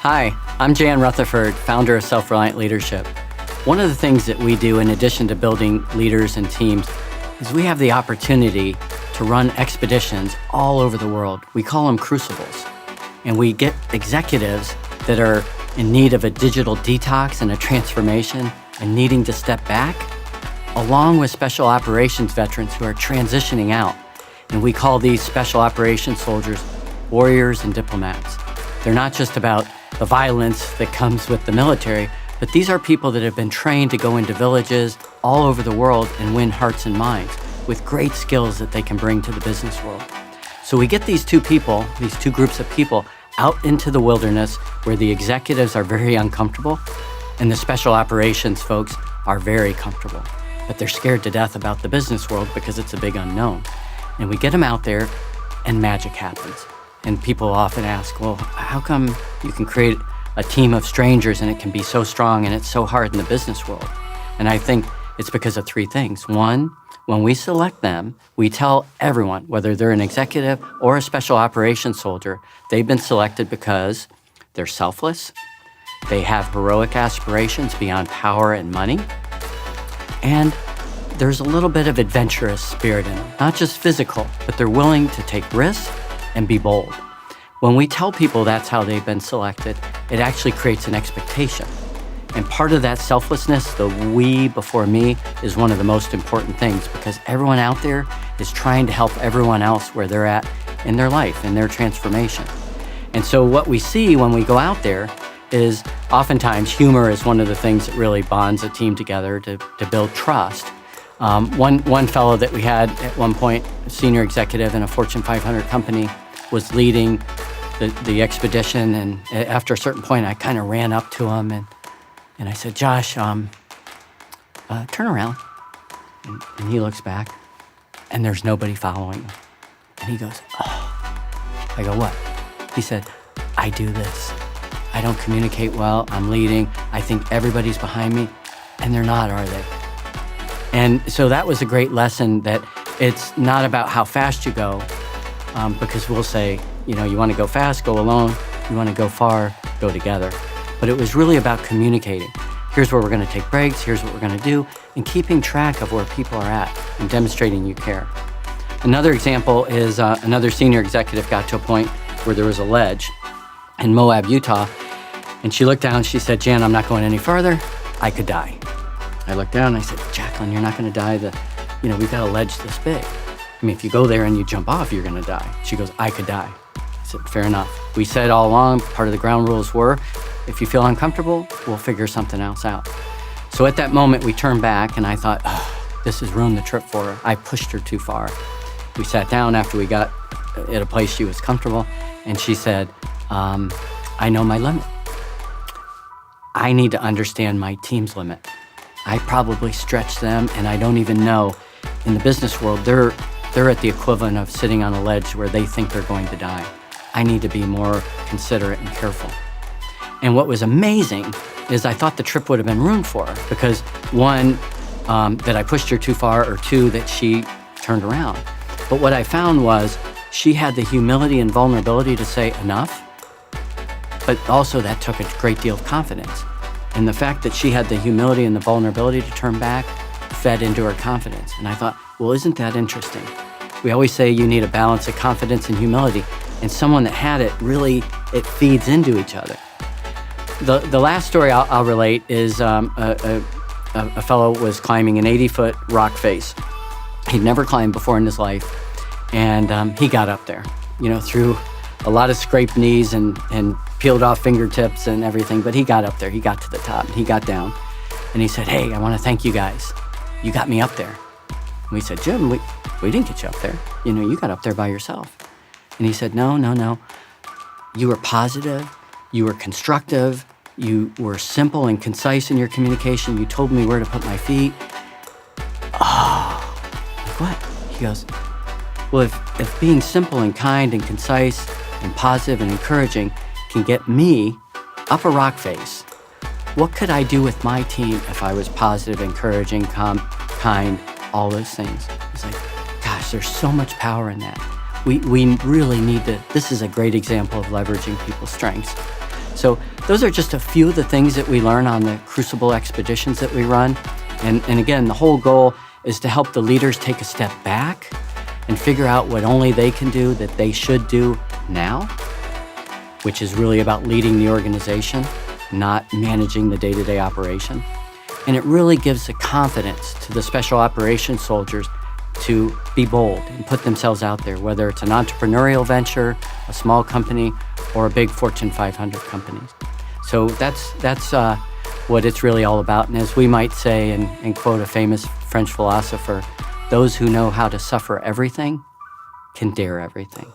Hi, I'm Jan Rutherford, founder of Self-Reliant Leadership. One of the things that we do in addition to building leaders and teams is we have the opportunity to run expeditions all over the world. We call them crucibles. And we get executives that are in need of a digital detox and a transformation and needing to step back, along with special operations veterans who are transitioning out. And we call these special operations soldiers warriors and diplomats. They're not just about the violence that comes with the military, but these are people that have been trained to go into villages all over the world and win hearts and minds with great skills that they can bring to the business world. So we get these two groups of people out into the wilderness where the executives are very uncomfortable and the special operations folks are very comfortable, but they're scared to death about the business world because it's a big unknown. And we get them out there and magic happens. And people often ask, well, how come you can create a team of strangers and it can be so strong and it's so hard in the business world? And I think it's because of three things. One, when we select them, we tell everyone, whether they're an executive or a special operations soldier, they've been selected because they're selfless, they have heroic aspirations beyond power and money, and there's a little bit of adventurous spirit in them, not just physical, but they're willing to take risks and be bold. When we tell people that's how they've been selected, it actually creates an expectation. And part of that selflessness, the we before me, is one of the most important things because everyone out there is trying to help everyone else where they're at in their life, in their transformation. And so what we see when we go out there is oftentimes humor is one of the things that really bonds a team together to build trust. One fellow that we had at one point, a senior executive in a Fortune 500 company, was leading the expedition, and after a certain point, I kind of ran up to him and I said, "Josh, turn around." And he looks back, and there's nobody following him. And he goes, "Oh." I go, "What?" He said, "I do this. I don't communicate well. I'm leading. I think everybody's behind me, and they're not, are they?" And so that was a great lesson that it's not about how fast you go, because we'll say, you want to go fast, go alone. You want to go far, go together. But it was really about communicating. Here's where we're going to take breaks. Here's what we're going to do, and keeping track of where people are at and demonstrating you care. Another example is another senior executive got to a point where there was a ledge in Moab, Utah, and she looked down and she said, "Jan, I'm not going any farther. I could die." I looked down and I said, "Jacqueline, you're not going to die. We've got a ledge this big. I mean, if you go there and you jump off, you're going to die." She goes, "I could die." I said, "Fair enough." We said all along, part of the ground rules were, if you feel uncomfortable, we'll figure something else out. So at that moment, we turned back and I thought, this has ruined the trip for her. I pushed her too far. We sat down after we got at a place she was comfortable, and she said, "I know my limit. I need to understand my team's limit. I probably stretch them, and I don't even know." In the business world, they're at the equivalent of sitting on a ledge where they think they're going to die. I need to be more considerate and careful. And what was amazing is I thought the trip would have been ruined for her because one, that I pushed her too far, or two, that she turned around. But what I found was she had the humility and vulnerability to say enough, but also that took a great deal of confidence. And the fact that she had the humility and the vulnerability to turn back fed into her confidence. And I thought, well, isn't that interesting? We always say you need a balance of confidence and humility, and someone that had it really, it feeds into each other. The last story I'll relate is a fellow was climbing an 80-foot rock face. He'd never climbed before in his life, and he got up there, through a lot of scraped knees and peeled off fingertips and everything, but he got up there. He got to the top. He got down, and he said, "Hey, I want to thank you guys. You got me up there." And we said, "Jim, we didn't get you up there. You got up there by yourself." And he said, No. You were positive. You were constructive. You were simple and concise in your communication. You told me where to put my feet." Oh, like what? He goes, "Well, if being simple and kind and concise and positive and encouraging can get me up a rock face, what could I do with my team if I was positive, encouraging, calm, kind, all those things?" It's like, gosh, there's so much power in that. We really need to, this is a great example of leveraging people's strengths. So those are just a few of the things that we learn on the Crucible expeditions that we run. And again, the whole goal is to help the leaders take a step back and figure out what only they can do that they should do now, which is really about leading the organization, not managing the day-to-day operation. And it really gives the confidence to the special operations soldiers to be bold and put themselves out there, whether it's an entrepreneurial venture, a small company, or a big Fortune 500 company. So that's what it's really all about. And as we might say, and quote a famous French philosopher, those who know how to suffer everything can dare everything.